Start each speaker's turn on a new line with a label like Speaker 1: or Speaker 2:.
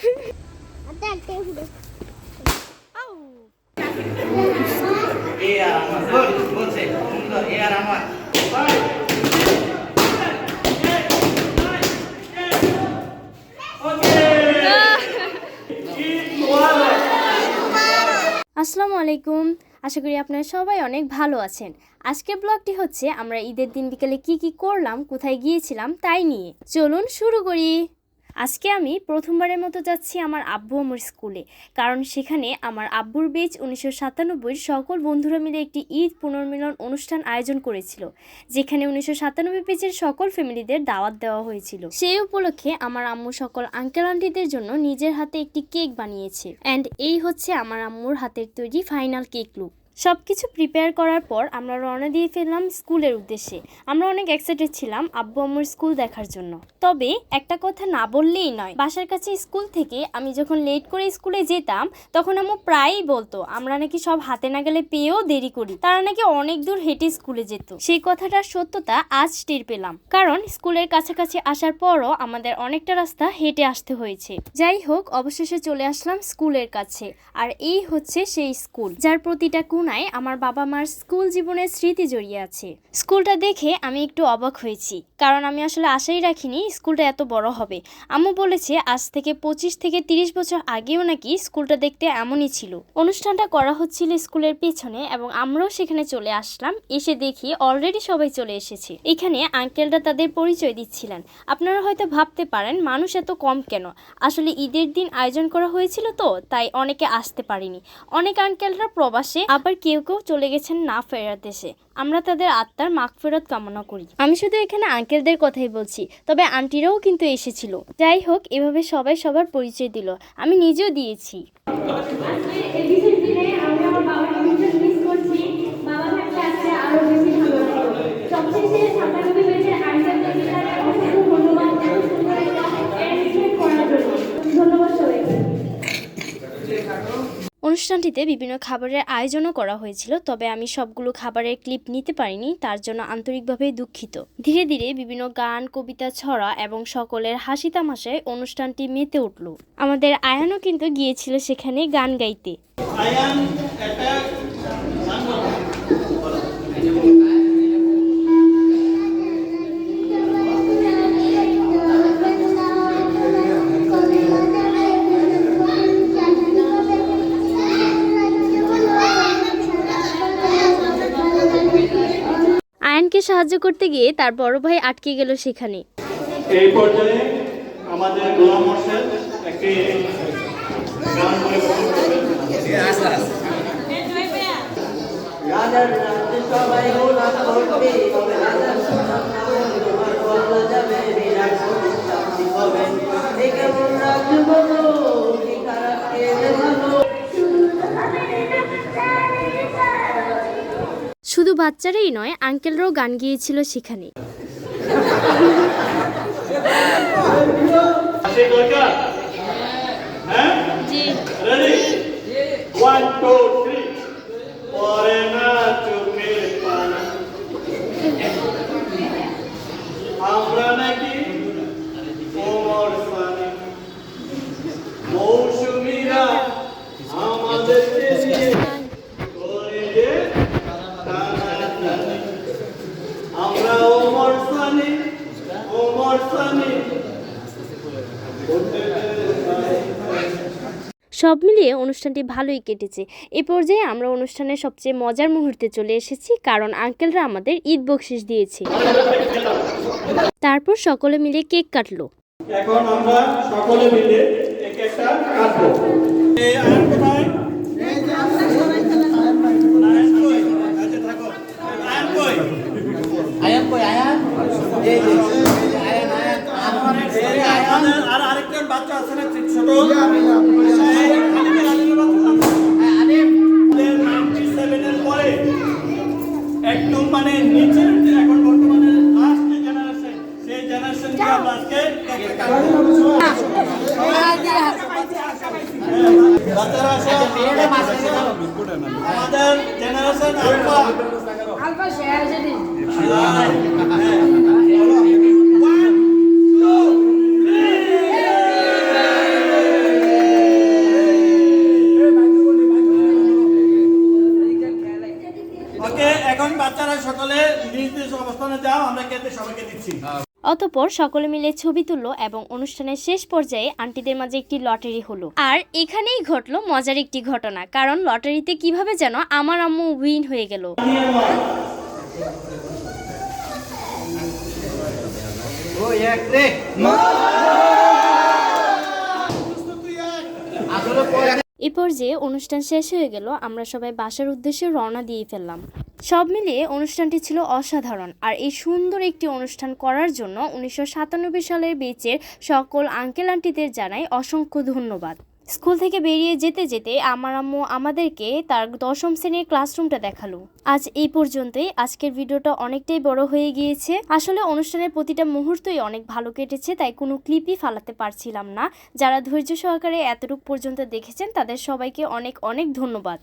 Speaker 1: আসসালামু আলাইকুম, আশা করি আপনারা সবাই অনেক ভালো আছেন। আজকের ব্লগটি হচ্ছে আমরা ঈদের দিন বিকেলে কি করলাম, কোথায় গিয়েছিলাম তাই নিয়ে। চলুন শুরু করি। আজকে আমি প্রথমবারের মতো যাচ্ছি আমার আব্বু আম্মুর স্কুলে, কারণ সেখানে আমার আব্বুর বেচ 1997 সকল বন্ধুরা মিলে একটি ঈদ পুনর্মিলন অনুষ্ঠান আয়োজন করেছিল, যেখানে 1997 বেচের সকল ফ্যামিলিদের দাওয়াত দেওয়া হয়েছিল। সেই উপলক্ষে আমার আম্মু সকল আঙ্কেল আন্টিদের জন্য নিজের হাতে একটি কেক বানিয়েছে, অ্যান্ড এই হচ্ছে আমার আম্মুর হাতের তৈরি ফাইনাল কেক লুক। সবকিছু প্রিপেয়ার করার পর আমরা রওনা দিয়ে ফেললাম স্কুলের উদ্দেশ্যে। আমরা অনেক এক্সাইটেড ছিলাম আব্বু আম্মুর স্কুল দেখার জন্য। তবে একটা কথা না বললেই নয়, বাসার কাছে স্কুল থেকে আমি যখন লেট করে স্কুলে যেতাম তখন আম্মু প্রায়ই বলতো আমরা নাকি সব হাতে না গেলে পেয়েও দেরি করি, তারা নাকি অনেক দূর হেঁটে স্কুলে যেত। সেই কথাটার সত্যতা আজ টের পেলাম, কারণ স্কুলের কাছাকাছি আসার পরও আমাদের অনেকটা রাস্তা হেঁটে আসতে হয়েছে। যাই হোক, অবশেষে চলে আসলাম স্কুলের কাছে, আর এই হচ্ছে সেই স্কুল যার প্রতিটা কোনায় আমার বাবা মার স্কুল জীবনের স্মৃতি জড়িয়ে আছে। স্কুলটা দেখে আমি একটু অবাক হয়েছি, কারণ আমি আসলে আশাই রাখিনি স্কুলটা এত বড় হবে। আম্মু বলেছে আজ থেকে 25 থেকে 30 বছর আগেও নাকি স্কুলটা দেখতে এমনই ছিল। অনুষ্ঠানটা করা হচ্ছিল স্কুলের পেছনে এবং আমরাও সেখানে চলে আসলাম। এসে দেখি অলরেডি সবাই চলে এসেছে। এখানে আঙ্কেলরা তাদের পরিচয় দিচ্ছিলেন। আপনারা হয়তো ভাবতে পারেন মানুষ এত কম কেন, আসলে ঈদের দিন আয়োজন করা হয়েছিল তো তাই অনেকে আসতে পারেনি। অনেক আঙ্কেলরা প্রবাসে, আবার কেউ চলে গেছেন না ফেরার দেশে। আমরা তাদের আত্মার মাগফিরাত কামনা করি। আমি শুধু এখানে আঙ্কেলদের কথাই বলছি, তবে আন্টিরাও কিন্তু এসেছিল। যাই হোক, এভাবে সবাই সবার পরিচয় দিল, আমি নিজেও দিয়েছি। অনুষ্ঠানটিতে বিভিন্ন খাবারের আয়োজনও করা হয়েছিল, তবে আমি সবগুলো খাবারের ক্লিপ নিতে পারিনি, তার জন্য আন্তরিকভাবে দুঃখিত। ধীরে ধীরে বিভিন্ন গান, কবিতা, ছড়া এবং সকলের হাসি তামাশায় অনুষ্ঠানটি মেতে উঠল। আমাদের আয়ানও কিন্তু গিয়েছিল সেখানে গান গাইতে। আয়ানকে সাহায্য করতে গিয়ে তার বড় ভাই আটকে গেল সেখানে।
Speaker 2: এই পর্যায়ে আমাদের গোলাম মোর্শেদ একটি গান বলে সবাই গোলাম করবে তবে রাজার তোমার বলা যাবে বিরাট হবে এই কেমন রাজ বলো কি খারাপ কে ভালো।
Speaker 1: শুধু বাচ্চারাই নয়, আঙ্কেলরাও গান গিয়েছিল সেখানে। জি, রেডি 1 2 3 পরে না চোখে পানা আমরা নাকি ওমর সানি মৌসুমীরা আমাদেরকে দিয়ে করে যে আমরা ওমর সানি সব মিলিয়ে অনুষ্ঠানটি ভালোই কেটেছে। এ পর্যায়ে আমরা অনুষ্ঠানের সবচেয়ে মজার মুহূর্তে চলে এসেছি, কারণ আঙ্কেলরা আমাদের ঈদ বকশিশ দিয়েছে। তারপর সকলে মিলে কেক কাটলো।
Speaker 2: এখন আমরা সকলে মিলে কেকটা কাটবো। এই আয়ান কোথায়? এই যে আমরা সবাই চলে আয়ান কই? আচ্ছা থাকো। আয়ান কই? আয়ান এই যে আয়ান আর আরেকটা বাচ্চা আছে না ছোট? একটু মানে নিচে এখন বর্তমানে লাস্ট জেনারেশন, সেই জেনারেশনকে আমরা আজকে আমাদের জেনারেশন আলফা শেয়ার যদি অবস্থানে যাও, আমরা কেটে সবাইকে দিচ্ছি।
Speaker 1: অতঃপর সকলে মিলে ছবি তুললো এবং অনুষ্ঠানের শেষ পর্যায়ে আন্টিদের মাঝে একটি লটারি হলো। আর এখানেই ঘটলো মজার একটি ঘটনা, কারণ লটারিতে কিভাবে যেন আমার আম্মু উইন হয়ে গেল। এ পর্যায়ে অনুষ্ঠান শেষ হয়ে গেল, আমরা সবাই বাসার উদ্দেশ্যে রওনা দিয়ে ফেললাম। সব মিলিয়ে অনুষ্ঠানটি ছিল অসাধারণ। আর এই সুন্দর একটি অনুষ্ঠান করার জন্য 1997 সালের ব্যাচের সকল আঙ্কেল আন্টিদের জানাই অসংখ্য ধন্যবাদ। স্কুল থেকে বেরিয়ে যেতে যেতে আমার আম্মু আমাদেরকে তার 10ম শ্রেণীর ক্লাসরুমটা দেখালো। আজ এই পর্যন্তই। আজকের ভিডিওটা অনেকটাই বড় হয়ে গিয়েছে। আসলে অনুষ্ঠানের প্রতিটা মুহূর্তই অনেক ভালো কেটেছে, তাই কোনো ক্লিপই ফালাতে পারছিলাম না। যারা ধৈর্য সহকারে এতটুকু পর্যন্ত দেখেছেন তাদের সবাইকে অনেক অনেক ধন্যবাদ।